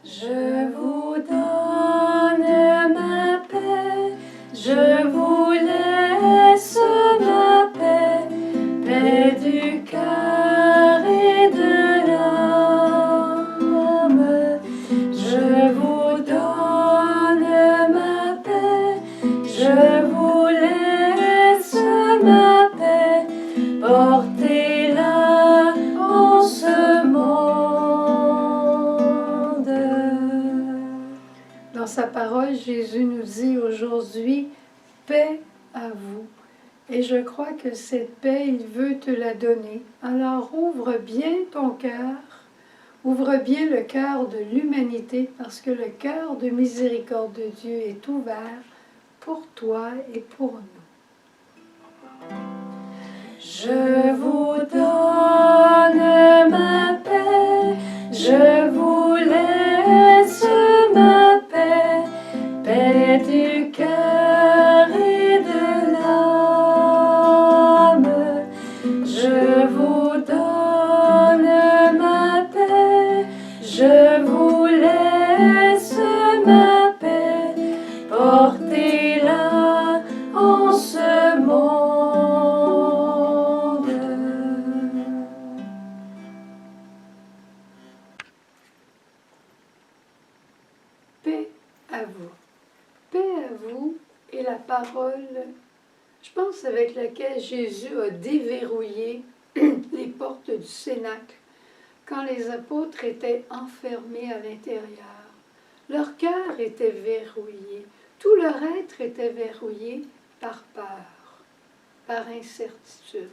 Je vous donne ma paix, je vous laisse ma paix, paix du cœur et de l'âme. Je vous donne ma paix, je vous laisse ma paix, portez-la en ce monde. Dans sa parole, Jésus nous dit aujourd'hui, paix à vous. Et je crois que cette paix, il veut te la donner. Alors ouvre bien ton cœur, ouvre bien le cœur de l'humanité, parce que le cœur de miséricorde de Dieu est ouvert pour toi et pour nous. Je vous donne ma paix, je vous laisse ma paix, paix du cœur et de l'âme. Je vous donne ma paix, je vous laisse ma paix, portez-la en ce monde. Paix à vous. Paix à vous est la parole, je pense, avec laquelle Jésus a déverrouillé les portes du cénacle quand les apôtres étaient enfermés à l'intérieur. Leur cœur était verrouillé, tout leur être était verrouillé par peur, par incertitude.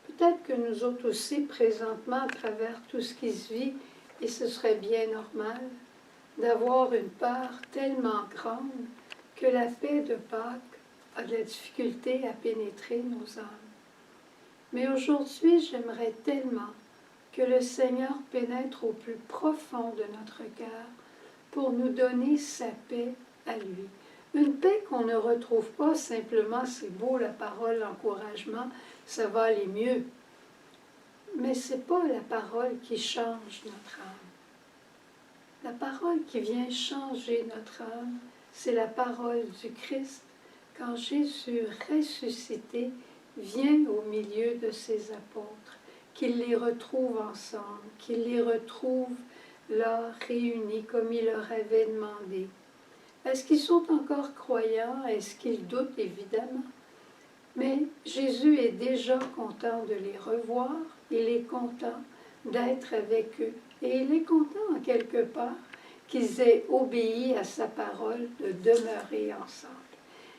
Peut-être que nous autres aussi, présentement, à travers tout ce qui se vit, et ce serait bien normal, d'avoir une peur tellement grande que la paix de Pâques a de la difficulté à pénétrer nos âmes. Mais aujourd'hui, j'aimerais tellement que le Seigneur pénètre au plus profond de notre cœur pour nous donner sa paix à lui. Une paix qu'on ne retrouve pas simplement, c'est beau la parole, l'encouragement, ça va aller mieux. Mais ce n'est pas la parole qui change notre âme. La parole qui vient changer notre âme, c'est la parole du Christ quand Jésus ressuscité vient au milieu de ses apôtres, qu'il les retrouve ensemble, qu'il les retrouve là réunis comme il leur avait demandé. Est-ce qu'ils sont encore croyants? Est-ce qu'ils doutent? Évidemment. Mais Jésus est déjà content de les revoir, il est content d'être avec eux. Et il est content, en quelque part, qu'ils aient obéi à sa parole de demeurer ensemble.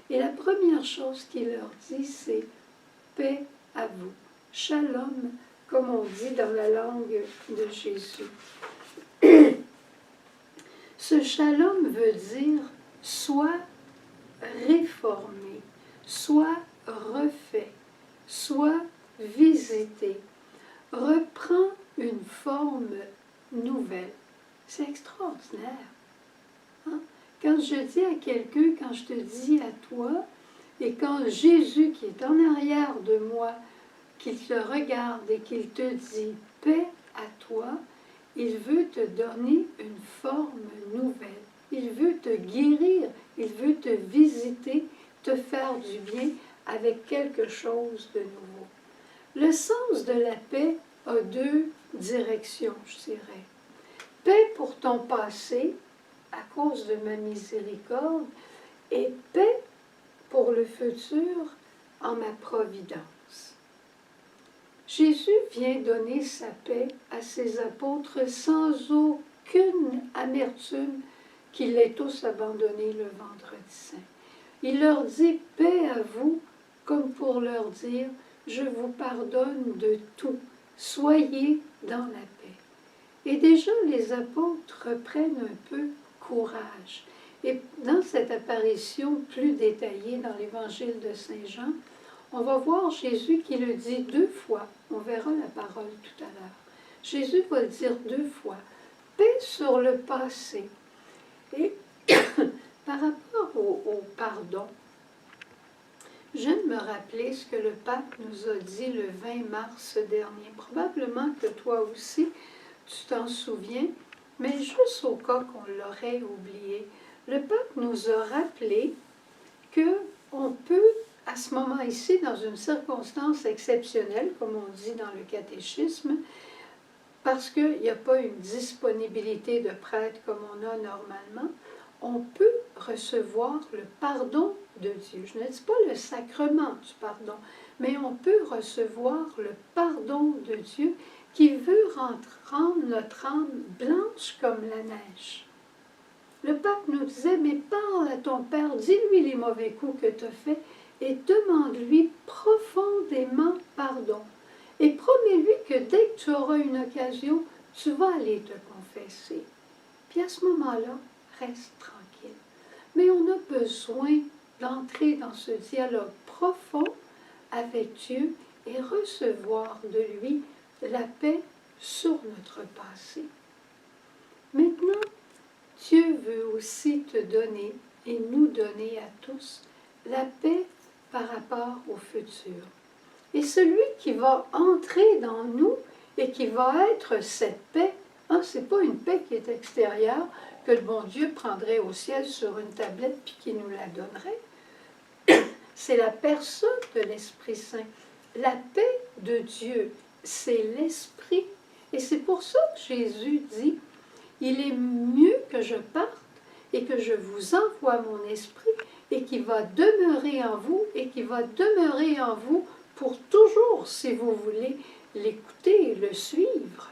Et la première chose qu'il leur dit, c'est « paix à vous ». Shalom, comme on dit dans la langue de Jésus. Ce shalom veut dire « soit réformé, soit refait, soit visité, reprend une forme nouvelle ». C'est extraordinaire. Hein? Quand je dis à quelqu'un, quand je te dis à toi, et quand Jésus qui est en arrière de moi, qu'il te regarde et qu'il te dit « paix à toi », il veut te donner une forme nouvelle. Il veut te guérir, il veut te visiter, te faire du bien avec quelque chose de nouveau. Le sens de la paix a deux directions, je dirais. Paix pour ton passé, à cause de ma miséricorde, et paix pour le futur, en ma providence. Jésus vient donner sa paix à ses apôtres sans aucune amertume qu'ils l'aient tous abandonné le vendredi saint. Il leur dit « paix à vous », comme pour leur dire « je vous pardonne de tout, soyez dans la paix ». Et déjà, les apôtres reprennent un peu courage. Et dans cette apparition plus détaillée dans l'évangile de Saint Jean, on va voir Jésus qui le dit deux fois. On verra la parole tout à l'heure. Jésus va le dire deux fois. Paix sur le passé. Et par rapport au pardon, j'aime me rappeler ce que le pape nous a dit le 20 mars dernier. Probablement que toi aussi, tu t'en souviens. Mais juste au cas qu'on l'aurait oublié, le pape nous a rappelé qu'on peut, à ce moment ici, dans une circonstance exceptionnelle, comme on dit dans le catéchisme, parce qu'il n'y a pas une disponibilité de prêtre comme on a normalement, on peut recevoir le pardon de Dieu. Je ne dis pas le sacrement du pardon, mais on peut recevoir le pardon de Dieu qui veut rendre notre âme blanche comme la neige. Le pape nous disait, mais parle à ton Père, dis-lui les mauvais coups que tu as faits et demande-lui profondément pardon. Et promets-lui que dès que tu auras une occasion, tu vas aller te confesser. Puis à ce moment-là, reste tranquille. Mais on a besoin d'entrer dans ce dialogue profond avec Dieu et recevoir de lui la paix sur notre passé. Maintenant, Dieu veut aussi te donner et nous donner à tous la paix par rapport au futur. Et celui qui va entrer dans nous et qui va être cette paix, ce n'est pas une paix qui est extérieure, que le bon Dieu prendrait au ciel sur une tablette puis qui nous la donnerait. C'est la personne de l'Esprit Saint. La paix de Dieu, c'est l'Esprit. Et c'est pour ça que Jésus dit, il est mieux que je parte et que je vous envoie mon Esprit et qui va demeurer en vous et qui va demeurer en vous pour toujours, si vous voulez l'écouter et le suivre.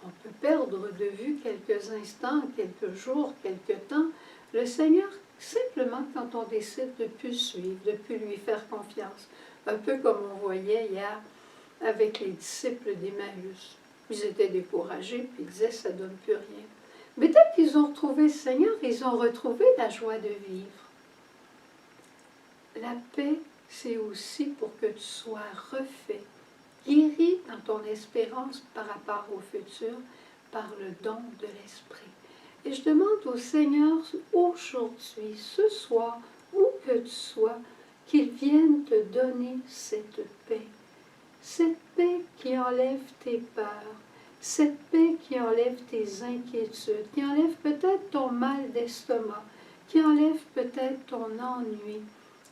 On peut perdre de vue quelques instants, quelques jours, quelques temps, le Seigneur, simplement quand on décide de ne plus suivre, de ne plus lui faire confiance. Un peu comme on voyait hier avec les disciples d'Emmaüs. Ils étaient découragés, puis ils disaient, ça ne donne plus rien. Mais dès qu'ils ont retrouvé le Seigneur, ils ont retrouvé la joie de vivre. La paix, c'est aussi pour que tu sois refait, guéri dans ton espérance par rapport au futur, par le don de l'Esprit. Et je demande au Seigneur aujourd'hui, ce soir, où que tu sois, qu'il vienne te donner cette paix. Cette paix qui enlève tes peurs, cette paix qui enlève tes inquiétudes, qui enlève peut-être ton mal d'estomac, qui enlève peut-être ton ennui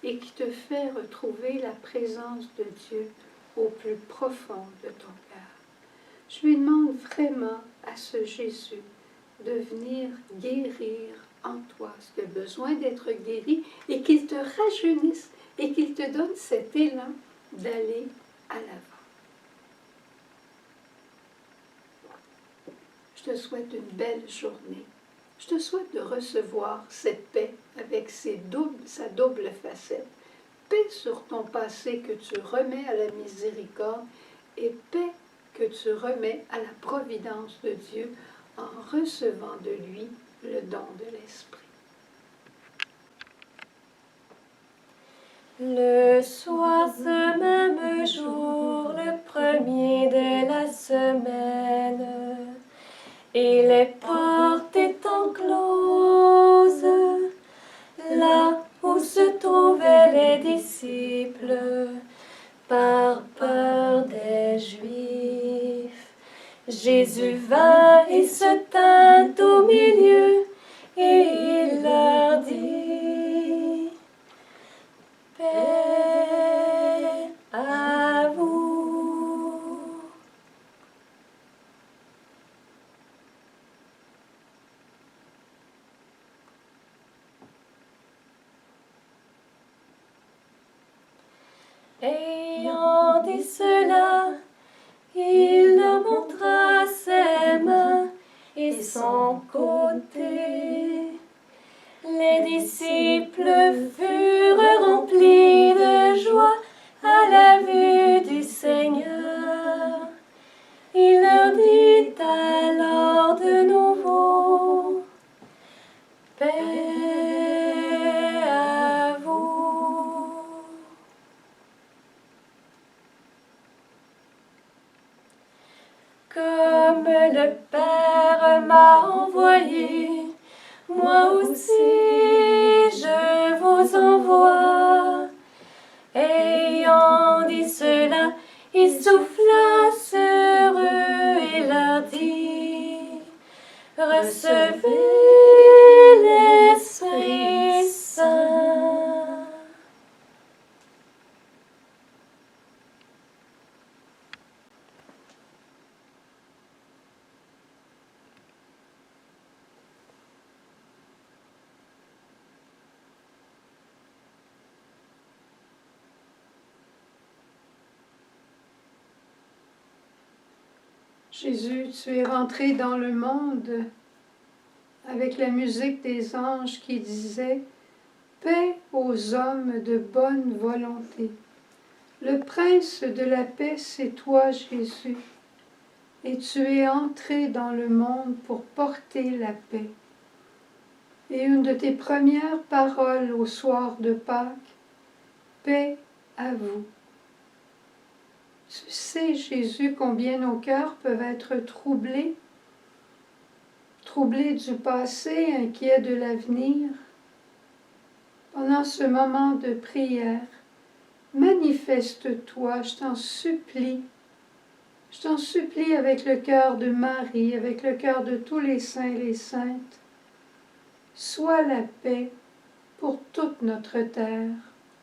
et qui te fait retrouver la présence de Dieu au plus profond de ton cœur. Je lui demande vraiment à ce Jésus de venir guérir en toi ce qui a besoin d'être guéri et qu'il te rajeunisse et qu'il te donne cet élan d'aller à l'avant. Je te souhaite une belle journée. Je te souhaite de recevoir cette paix avec sa double facette. Paix sur ton passé que tu remets à la miséricorde et paix que tu remets à la providence de Dieu en recevant de lui le don de l'Esprit. Le soir, ce même jour, le premier de la semaine, et les portes étant closes, là où se trouvaient les disciples, par peur des Juifs, Jésus vint et se tint au milieu, et il leur dit: paix à vous. Ayant dit cela, il leur montra ses mains et son côté. Les disciples furent remplis de joie à la vue du Seigneur. Il leur dit alors de nouveau: paix à vous. Comme le Père m'a envoyé, moi aussi je vous envoie. Ayant dit cela, il souffla sur eux et leur dit: recevez l'Esprit Saint. Jésus, tu es rentré dans le monde avec la musique des anges qui disait « Paix aux hommes de bonne volonté ». Le prince de la paix, c'est toi, Jésus, et tu es entré dans le monde pour porter la paix. Et une de tes premières paroles au soir de Pâques, « Paix à vous ». Tu sais, Jésus, combien nos cœurs peuvent être troublés du passé, inquiets de l'avenir. Pendant ce moment de prière, manifeste-toi, je t'en supplie. Je t'en supplie avec le cœur de Marie, avec le cœur de tous les saints et les saintes. Sois la paix pour toute notre terre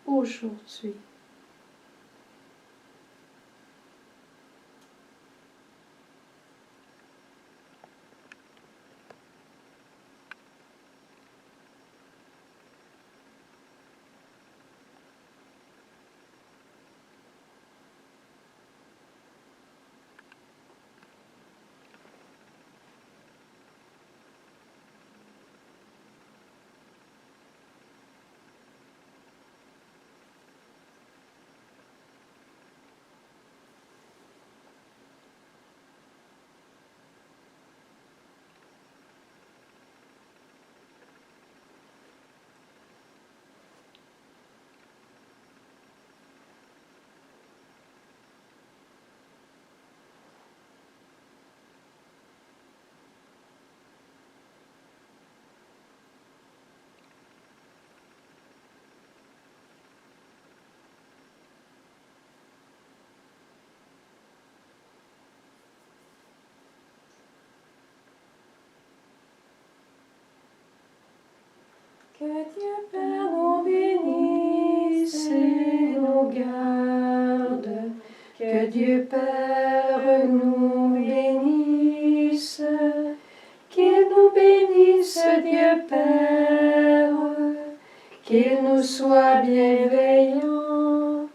aujourd'hui. Que Dieu Père nous bénisse et nous garde. Que Dieu Père nous bénisse. Qu'il nous bénisse, Dieu Père. Qu'il nous soit bienveillant.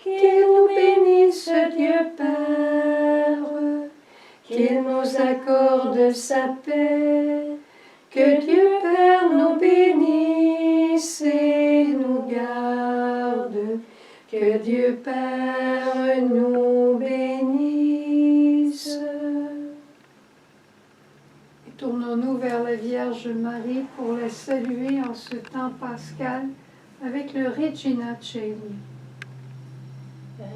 Qu'il nous bénisse, Dieu Père. Qu'il nous accorde sa paix. Que Dieu Père nous bénisse et nous garde. Que Dieu Père nous bénisse. Et tournons-nous vers la Vierge Marie pour la saluer en ce temps pascal avec le Regina Coeli.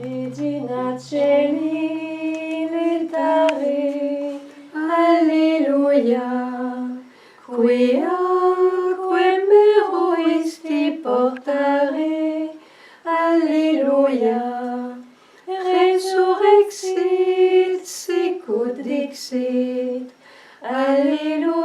Regina Coeli, letare, Alleluia. Quia quem eroisti portare, Alleluia. Resurrexit, sicut dixit, Alleluia.